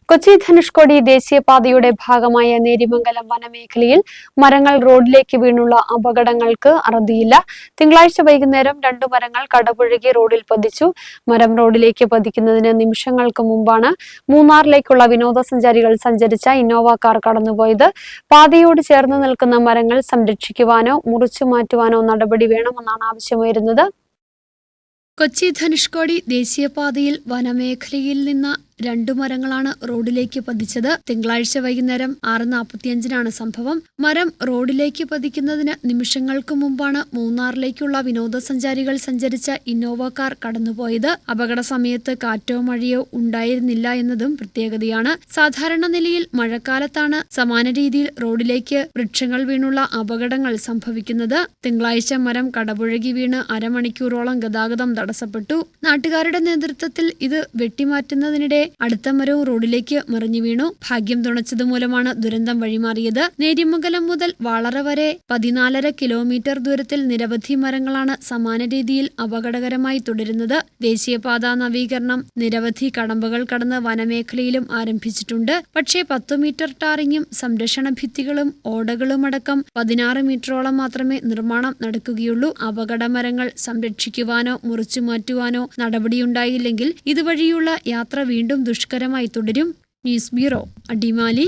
കൊച്ചി ധനുഷ്കോടി ദേശീയപാതയുടെ ഭാഗമായ നേര്യമംഗലം വനമേഖലയിൽ മരങ്ങൾ റോഡിലേക്ക് വീണുള്ള അപകടങ്ങൾക്ക് അറുതിയില്ല. തിങ്കളാഴ്ച വൈകുന്നേരം 2 മരങ്ങൾ കടപുഴകി റോഡിൽ പതിച്ചു. മരം റോഡിലേക്ക് പതിക്കുന്നതിന് നിമിഷങ്ങൾക്ക് മുമ്പാണ് മൂന്നാറിലേക്കുള്ള വിനോദസഞ്ചാരികൾ സഞ്ചരിച്ച ഇന്നോവ കാർ കടന്നുപോയത്. പാതയോട് ചേർന്ന് നിൽക്കുന്ന മരങ്ങൾ സംരക്ഷിക്കുവാനോ മുറിച്ചു മാറ്റുവാനോ നടപടി വേണമെന്നാണ് ആവശ്യമുയരുന്നത്. കൊച്ചി ധനുഷ്കോടി ദേശീയപാതയിൽ വനമേഖലയിൽ നിന്ന് 2 മരങ്ങളാണ് റോഡിലേക്ക് പതിച്ചത്. തിങ്കളാഴ്ച വൈകുന്നേരം 6:45 സംഭവം. മരം റോഡിലേക്ക് പതിക്കുന്നതിന് നിമിഷങ്ങൾക്ക് മുമ്പാണ് മൂന്നാറിലേക്കുള്ള വിനോദസഞ്ചാരികൾ സഞ്ചരിച്ച ഇന്നോവ കാർ കടന്നുപോയത്. അപകട സമയത്ത് കാറ്റോ മഴയോ ഉണ്ടായിരുന്നില്ല എന്നതും പ്രത്യേകതയാണ്. സാധാരണ നിലയിൽ മഴക്കാലത്താണ് സമാന രീതിയിൽ റോഡിലേക്ക് വൃക്ഷങ്ങൾ വീണുള്ള അപകടങ്ങൾ സംഭവിക്കുന്നത്. തിങ്കളാഴ്ച മരം കടപുഴകി വീണ് അരമണിക്കൂറോളം ഗതാഗതം തടസ്സപ്പെട്ടു. നാട്ടുകാരുടെ നേതൃത്വത്തിൽ ഇത് വെട്ടിമാറ്റുന്നതിനിടെ അടുത്ത മരവും റോഡിലേക്ക് മറിഞ്ഞു വീണു. ഭാഗ്യം തുണച്ചതുമൂലമാണ് ദുരന്തം വഴിമാറിയത്. നേര്യമംഗലം മുതൽ വാളറ വരെ 14.5 കിലോമീറ്റർ ദൂരത്തിൽ നിരവധി മരങ്ങളാണ് സമാന രീതിയിൽ അപകടകരമായി തുടരുന്നത്. ദേശീയപാത നവീകരണം നിരവധി കടമ്പകൾ കടന്ന് വനമേഖലയിലും ആരംഭിച്ചിട്ടുണ്ട്. പക്ഷേ 10 മീറ്റർ ടാറിങ്ങും സംരക്ഷണ ഭിത്തികളും ഓടകളുമടക്കം 16 മീറ്ററോളം മാത്രമേ നിർമ്മാണം നടക്കുകയുള്ളൂ. അപകട മരങ്ങൾ സംരക്ഷിക്കുവാനോ മുറിച്ചു മാറ്റുവാനോ നടപടിയുണ്ടായില്ലെങ്കിൽ ഇതുവഴിയുള്ള യാത്ര വീണ്ടും ദുഷ്കരമായി തുടരും. News bureau, Adimali.